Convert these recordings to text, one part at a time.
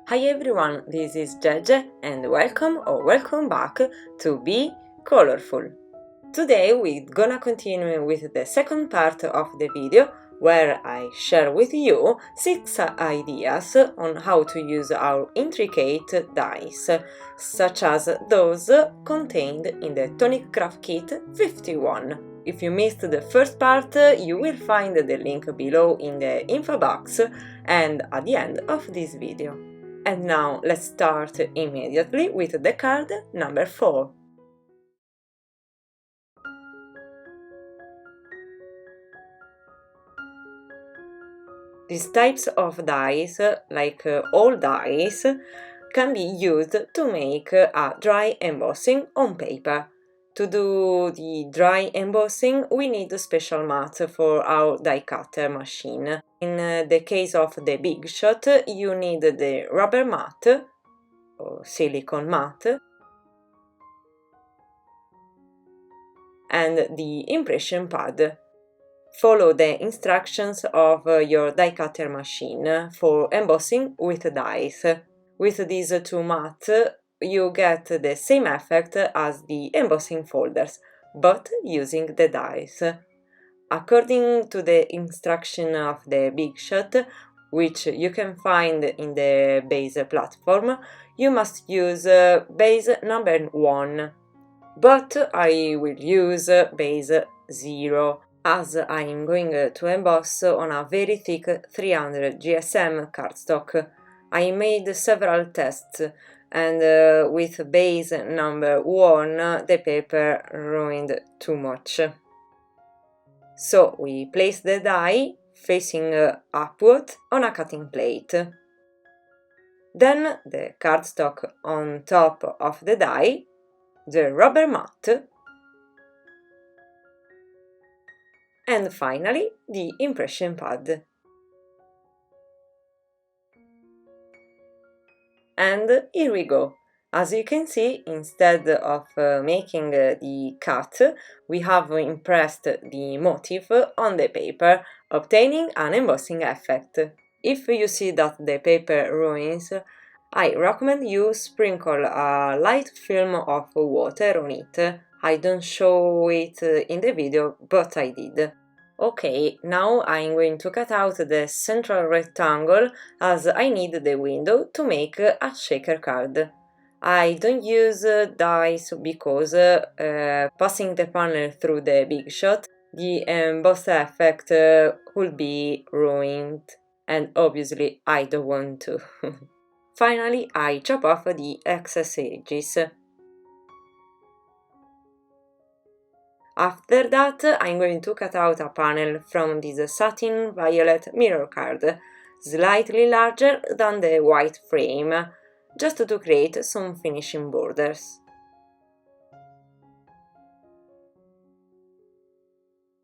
Hi everyone, this is Jeje and welcome or welcome back to Be Colorful. Today we're gonna continue with the second part of the video where I share with you 6 ideas on how to use our intricate dies, such as those contained in the Tonic Craft Kit 51. If you missed the first part, you will find the link below in the info box and at the end of this video. And now let's start immediately with the card number 4. These types of dies, like all dies, can be used to make a dry embossing on paper. To do the dry embossing, we need a special mat for our die cutter machine. In the case of the Big Shot, you need the rubber mat or silicone mat and the impression pad. Follow the instructions of your die cutter machine for embossing with dies. With these two mats, you get the same effect as the embossing folders, but using the dies. According to the instruction of the Big Shot, which you can find in the base platform, you must use base number 1, but I will use base 0. As I am going to emboss on a very thick 300 GSM cardstock. I made several tests and with base number 1 the paper ruined too much. So we place the die facing upward on a cutting plate. Then the cardstock on top of the die, the rubber mat, and finally the impression pad. And here we go. As you can see, instead of making the cut, we have impressed the motif on the paper, obtaining an embossing effect. If you see that the paper ruins, I recommend you sprinkle a light film of water on it. I don't show it in the video, but I did. Okay, now I'm going to cut out the central rectangle as I need the window to make a shaker card. I don't use dies because passing the panel through the Big Shot, the emboss effect would be ruined, and obviously I don't want to. Finally, I chop off the excess edges. After that, I'm going to cut out a panel from this satin violet mirror card, slightly larger than the white frame, just to create some finishing borders.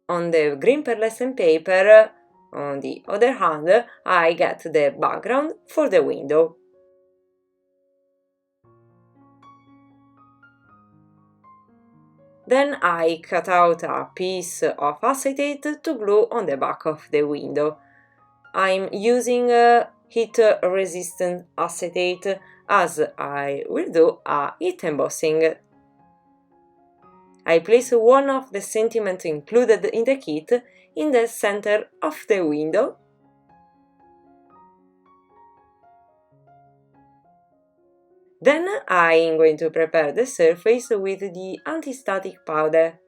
On the green pearlescent paper, on the other hand, I get the background for the window. Then I cut out a piece of acetate to glue on the back of the window. I'm using heat-resistant acetate as I will do a heat embossing. I place one of the sentiments included in the kit in the center of the window. Then I am going to prepare the surface with the anti-static powder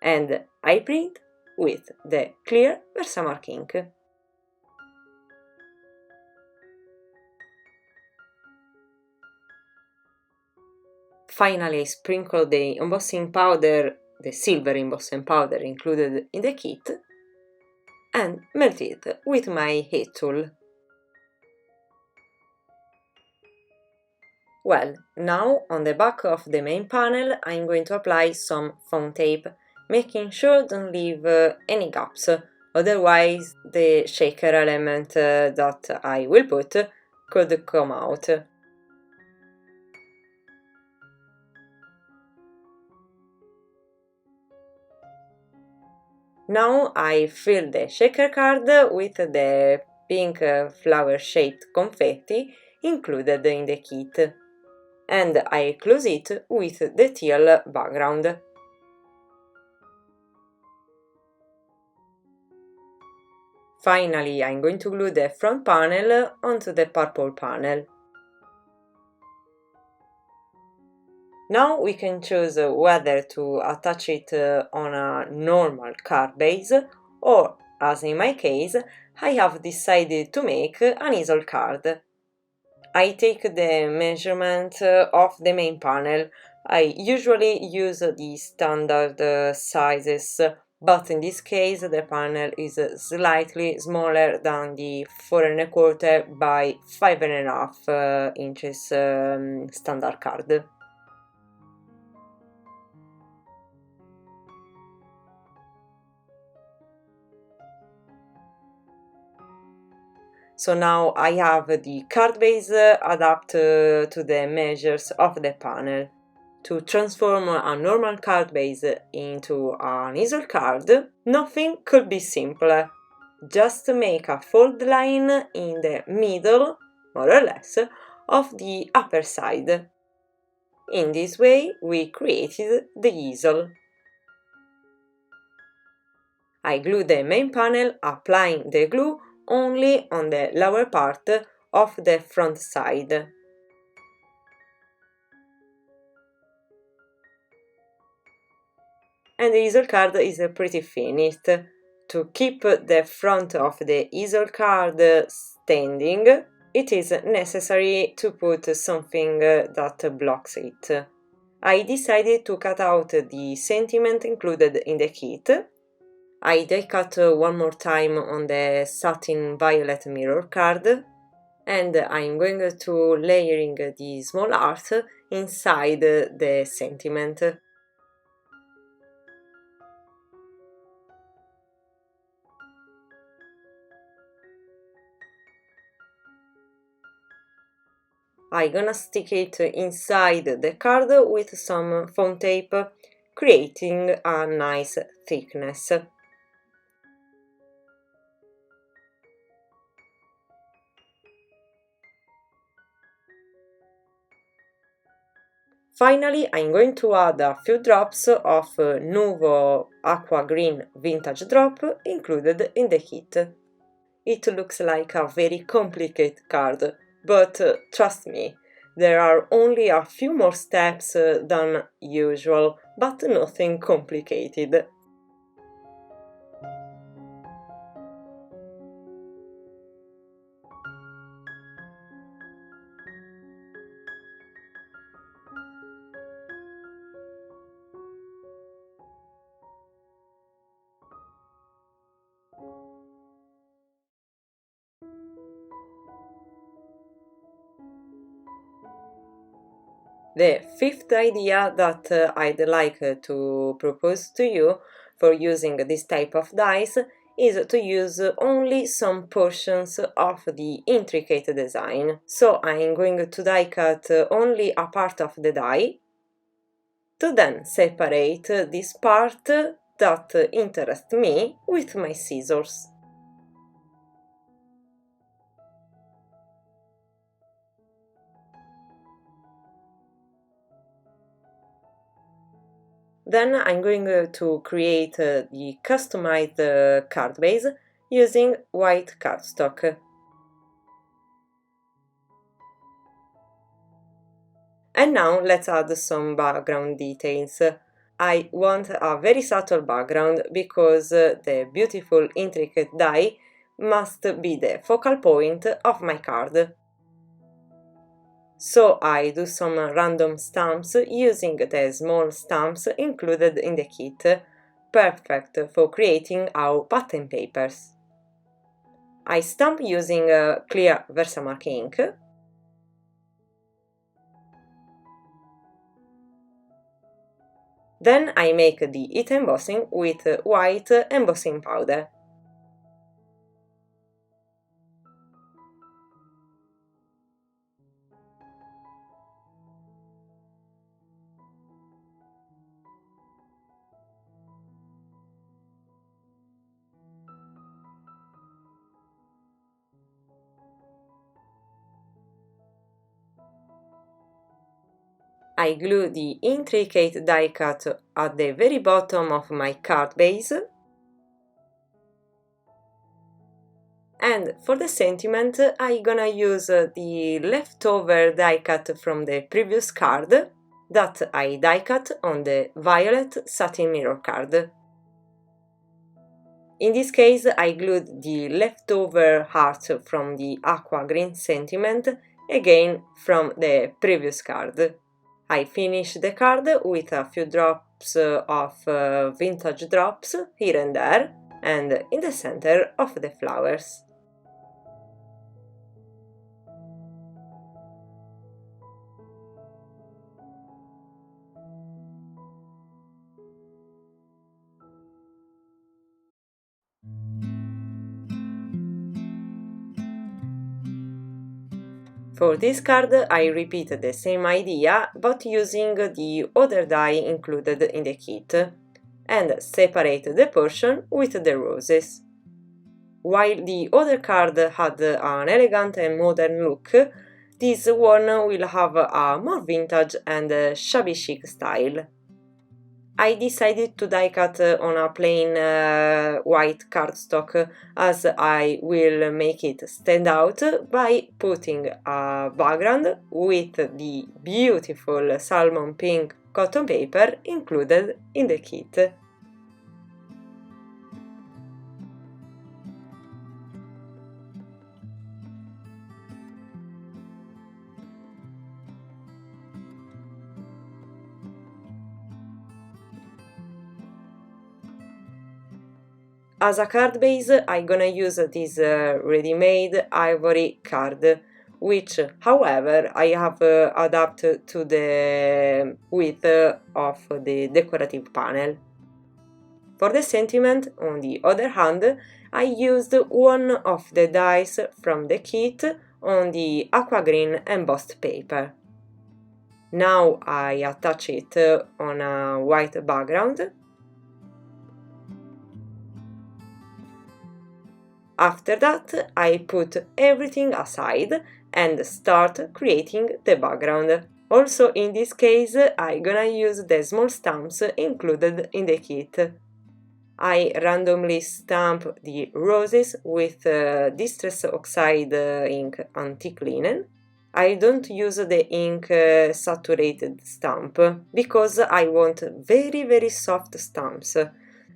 and I print with the clear Versamark ink. Finally, I sprinkle the embossing powder, the silver embossing powder included in the kit, and melt it with my heat tool. Well, now on the back of the main panel I'm going to apply some foam tape, making sure don't leave any gaps, otherwise the shaker element that I will put could come out. Now I fill the shaker card with the pink flower-shaped confetti included in the kit, and I close it with the teal background. Finally, I'm going to glue the front panel onto the purple panel. Now we can choose whether to attach it on a normal card base, or, as in my case, I have decided to make an easel card. I take the measurement of the main panel. I usually use the standard sizes, but in this case the panel is slightly smaller than the 4¼ by 5½ inches standard card. So now I have the card base adapted to the measures of the panel. To transform a normal card base into an easel card, nothing could be simpler. Just make a fold line in the middle, more or less, of the upper side. In this way, we created the easel. I glue the main panel, applying the glue only on the lower part of the front side. And the easel card is pretty finished. To keep the front of the easel card standing, it is necessary to put something that blocks it. I decided to cut out the sentiment included in the kit. I die cut one more time on the satin violet mirror card, and I'm going to layering the small art inside the sentiment. I'm gonna stick it inside the card with some foam tape, creating a nice thickness. Finally, I'm going to add a few drops of Nuvo Aqua Green Vintage Drop included in the kit. It looks like a very complicated card, but trust me, there are only a few more steps than usual, but nothing complicated. The fifth idea that I'd like to propose to you for using this type of dies is to use only some portions of the intricate design. So I'm going to die cut only a part of the die, to then separate this part that interests me with my scissors. Then I'm going to create the customized card base using white cardstock. And now let's add some background details. I want a very subtle background because the beautiful intricate die must be the focal point of my card. So I do some random stamps using the small stamps included in the kit, perfect for creating our pattern papers. I stamp using clear Versamark ink. Then I make the heat embossing with white embossing powder. I glue the intricate die cut at the very bottom of my card base. And for the sentiment, I'm gonna use the leftover die cut from the previous card that I die cut on the violet satin mirror card. In this case, I glued the leftover heart from the aqua green sentiment again from the previous card. I finished the card with a few drops of vintage drops here and there and in the center of the flowers. For this card, I repeat the same idea, but using the other die included in the kit, and separate the portion with the roses. While the other card had an elegant and modern look, this one will have a more vintage and shabby chic style. I decided to die cut on a plain white cardstock as I will make it stand out by putting a background with the beautiful salmon pink cotton paper included in the kit. As a card base, I'm gonna use this ready-made ivory card, which, however, I have adapted to the width of the decorative panel. For the sentiment, on the other hand, I used one of the dies from the kit on the aqua green embossed paper. Now I attach it on a white background. After that, I put everything aside and start creating the background. Also, in this case, I'm gonna use the small stamps included in the kit. I randomly stamp the roses with Distress Oxide ink Antique Linen. I don't use the ink saturated stamp because I want very soft stamps.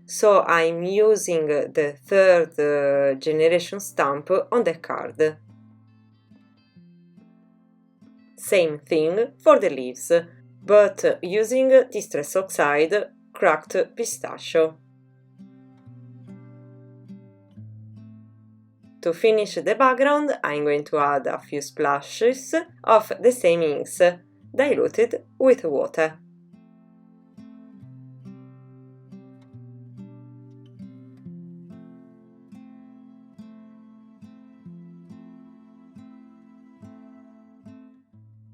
So I'm using the third generation stamp on the card. Same thing for the leaves, but using Distress Oxide Cracked Pistachio. To finish the background, I'm going to add a few splashes of the same inks, diluted with water.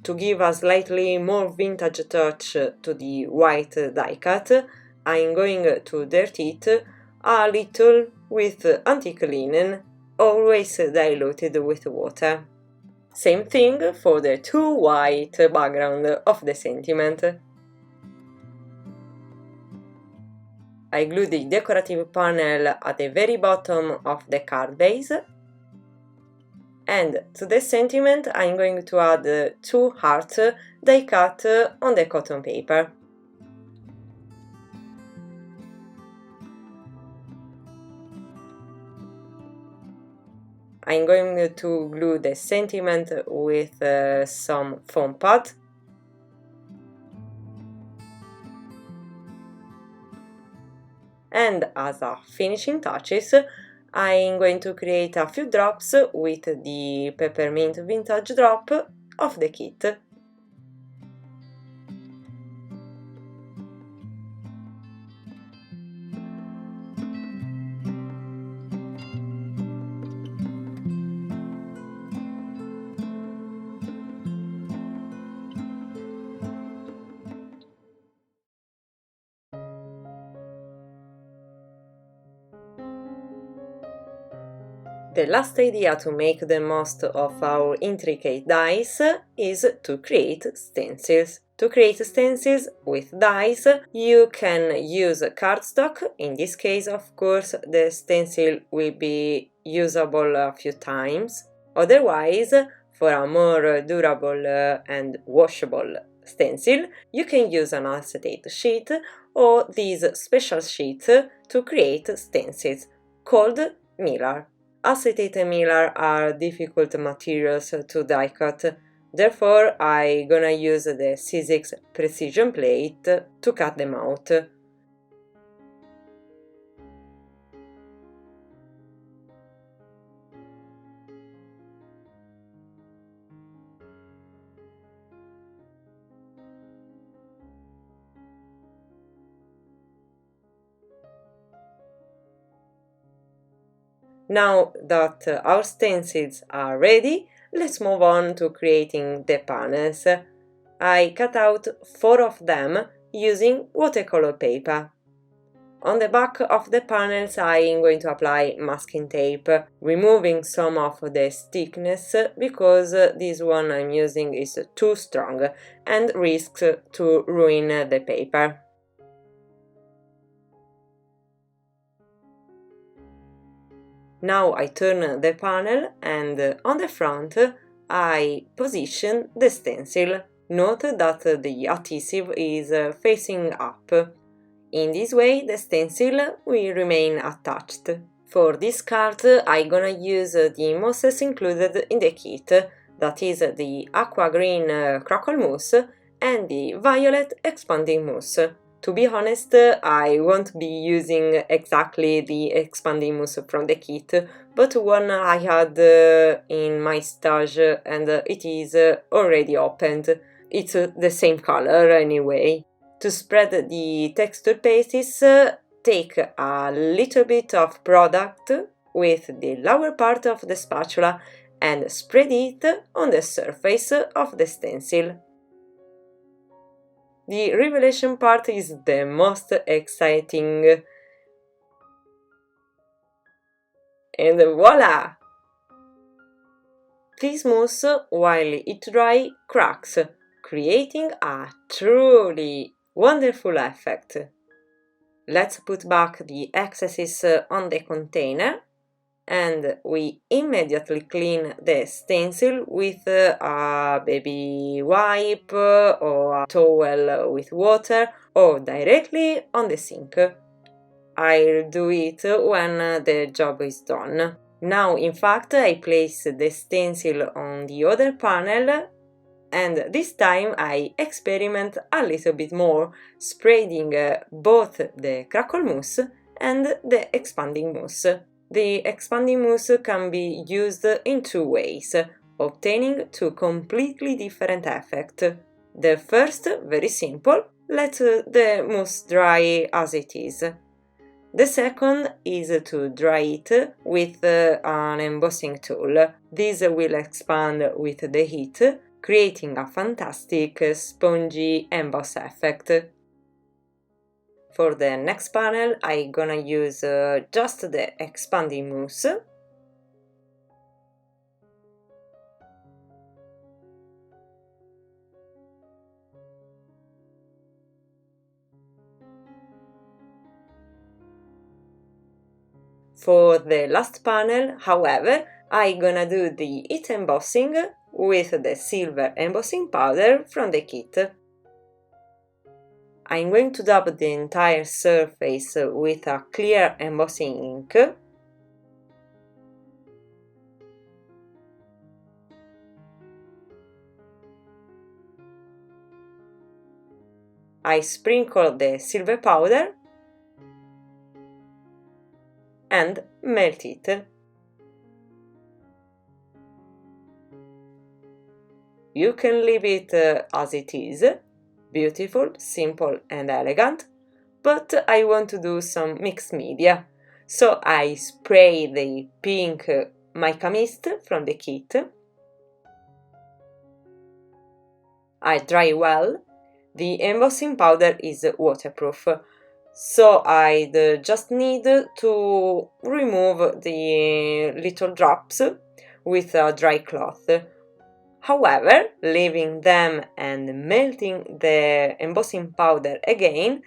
To give a slightly more vintage touch to the white die cut, I'm going to dirt it a little with antique linen, always diluted with water. Same thing for the two white background of the sentiment. I glue the decorative panel at the very bottom of the card base. And to the sentiment, I'm going to add two hearts die cut on the cotton paper. I'm going to glue the sentiment with some foam pad. And as a finishing touches, I'm going to create a few drops with the peppermint vintage drop of the kit. The last idea to make the most of our intricate dies is to create stencils. To create stencils with dies, you can use cardstock. In this case, of course, the stencil will be usable a few times. Otherwise, for a more durable and washable stencil, you can use an acetate sheet or this special sheet to create stencils called mylar. Acetate and mylar are difficult materials to die cut, therefore I'm gonna use the C6 precision plate to cut them out. Now that our stencils are ready, let's move on to creating the panels. I cut out 4 of them using watercolor paper. On the back of the panels I am going to apply masking tape, removing some of the thickness because this one I'm using is too strong and risks to ruin the paper. Now I turn the panel and on the front I position the stencil. Note that the adhesive is facing up. In this way the stencil will remain attached. For this card I'm gonna use the mousses included in the kit, that is the aqua green crackle mousse and the violet expanding mousse. To be honest, I won't be using exactly the expanding mousse from the kit, but one I had in my stash and it is already opened. It's the same color anyway. To spread the texture pastes, take a little bit of product with the lower part of the spatula and spread it on the surface of the stencil. The revelation part is the most exciting. And voila! This mousse, while it dries, cracks, creating a truly wonderful effect. Let's put back the excesses on the container and we immediately clean the stencil with a baby wipe or a towel with water or directly on the sink. I'll do it when the job is done. Now, in fact, I place the stencil on the other panel and this time I experiment a little bit more, spreading both the crackle mousse and the expanding mousse. The expanding mousse can be used in 2 ways, obtaining 2 completely different effects. The first, very simple, let the mousse dry as it is. The second is to dry it with an embossing tool. This will expand with the heat, creating a fantastic spongy emboss effect. For the next panel I'm gonna use just the expanding mousse. For the last panel, however, I'm gonna do the heat embossing with the silver embossing powder from the kit. I'm going to dab the entire surface with a clear embossing ink. I sprinkle the silver powder and melt it. You can leave it as it is, beautiful, simple and elegant, but I want to do some mixed media, so I spray the pink mica mist from the kit. I dry well. The embossing powder is waterproof, so I just need to remove the little drops with a dry cloth. However, leaving them and melting the embossing powder again,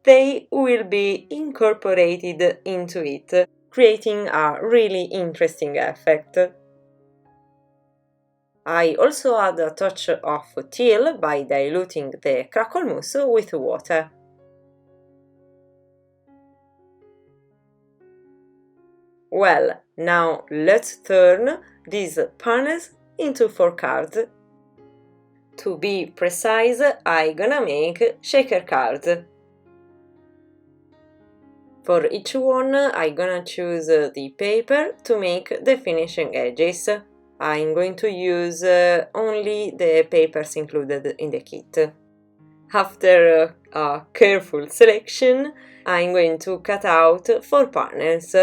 they will be incorporated into it, creating a really interesting effect. I also add a touch of teal by diluting the crackle mousse with water. Well, now let's turn these panels into 4 cards. To be precise, I'm gonna make shaker cards. For each one, I'm gonna choose the paper to make the finishing edges. I'm going to use only the papers included in the kit. After a careful selection, I'm going to cut out 4 panels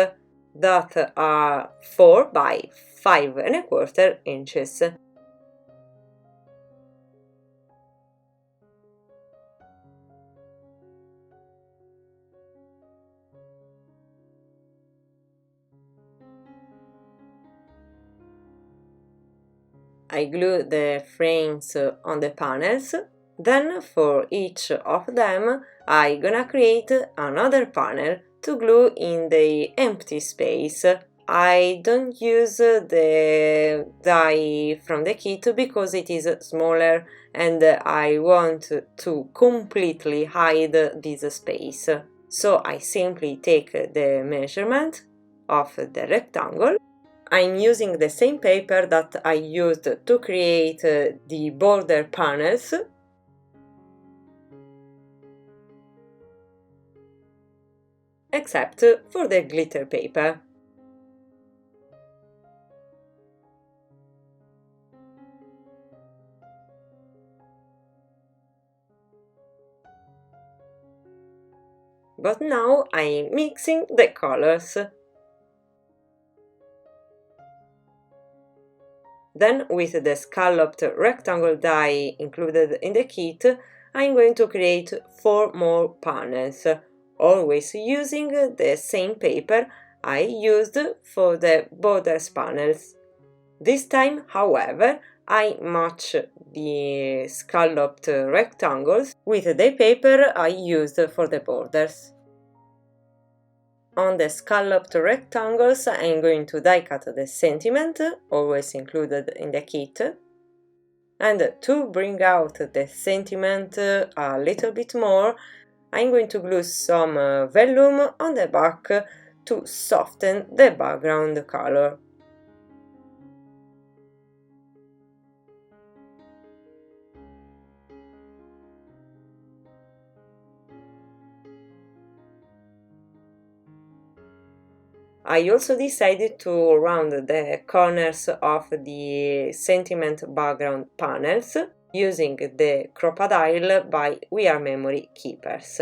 that are 4 by 5¼ inches. I glue the frames on the panels, then for each of them I'm gonna create another panel to glue in the empty space. I don't use the die from the kit because it is smaller and I want to completely hide this space. So I simply take the measurement of the rectangle. I'm using the same paper that I used to create the border panels. Except for the glitter paper. But now I'm mixing the colors. Then, with the scalloped rectangle die included in the kit, I'm going to create 4 more panels, always using the same paper I used for the borders panels. This time, however, I match the scalloped rectangles with the paper I used for the borders. On the scalloped rectangles, I'm going to die cut the sentiment, always included in the kit. And to bring out the sentiment a little bit more, I'm going to glue some vellum on the back to soften the background color. I also decided to round the corners of the sentiment background panels using the Crocodile by We Are Memory Keepers.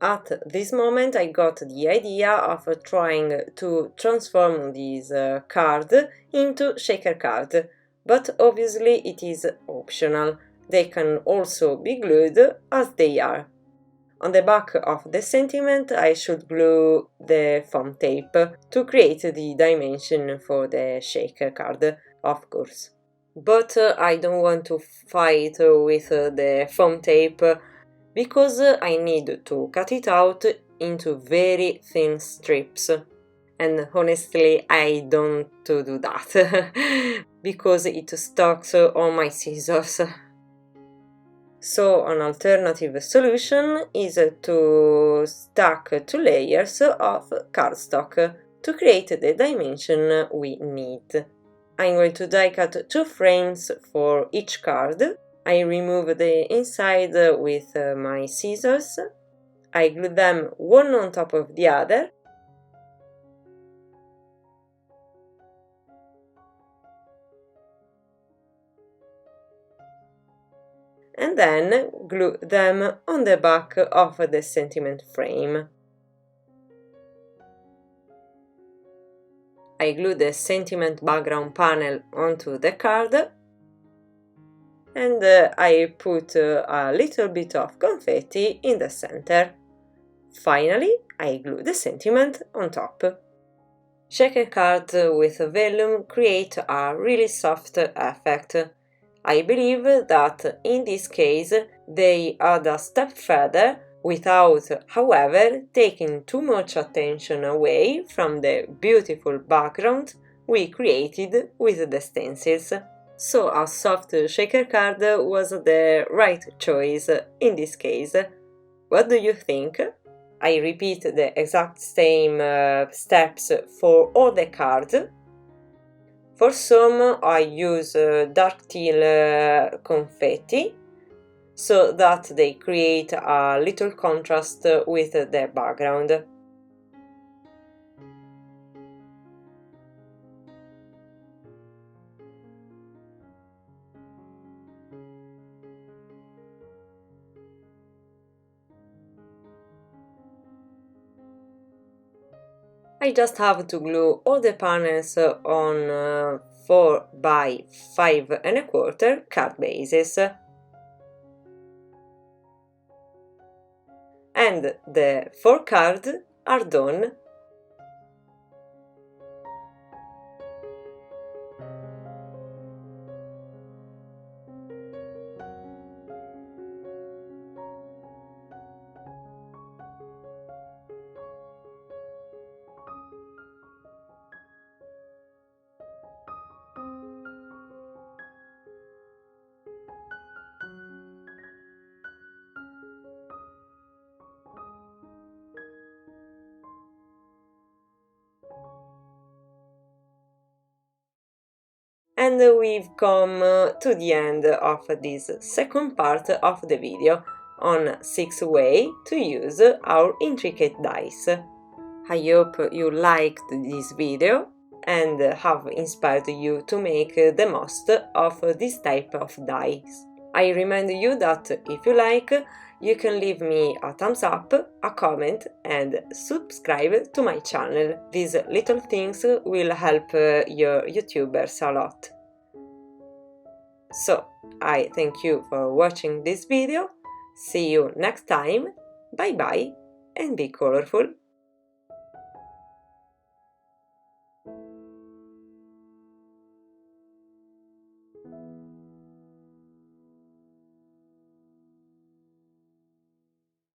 At this moment I got the idea of trying to transform this card into shaker card, but obviously it is optional. They can also be glued as they are. On the back of the sentiment I should glue the foam tape to create the dimension for the shaker card, of course. But I don't want to fight with the foam tape because I need to cut it out into very thin strips. And honestly I don't do that because it stalks on my scissors. So an alternative solution is to stack 2 layers of cardstock to create the dimension we need. I'm going to die cut 2 frames for each card. I remove the inside with my scissors. I glue them one on top of the other. And then glue them on the back of the sentiment frame. I glue the sentiment background panel onto the card and I put a little bit of confetti in the center. Finally, I glue the sentiment on top. Shaker cards with vellum create a really soft effect. I believe that in this case they add a step further without, however, taking too much attention away from the beautiful background we created with the stencils. So a soft shaker card was the right choice in this case. What do you think? I repeat the exact same steps for all the cards. For some I use dark teal confetti so that they create a little contrast with the background. I just have to glue all the panels on 4 by 5¼ card bases. And the 4 cards are done. And we've come to the end of this second part of the video on 6 ways to use our intricate dies. I hope you liked this video and have inspired you to make the most of this type of dies. I remind you that if you like, you can leave me a thumbs up, a comment and subscribe to my channel. These little things will help your YouTubers a lot. So, I thank you for watching this video. See you next time. Bye bye and be colorful.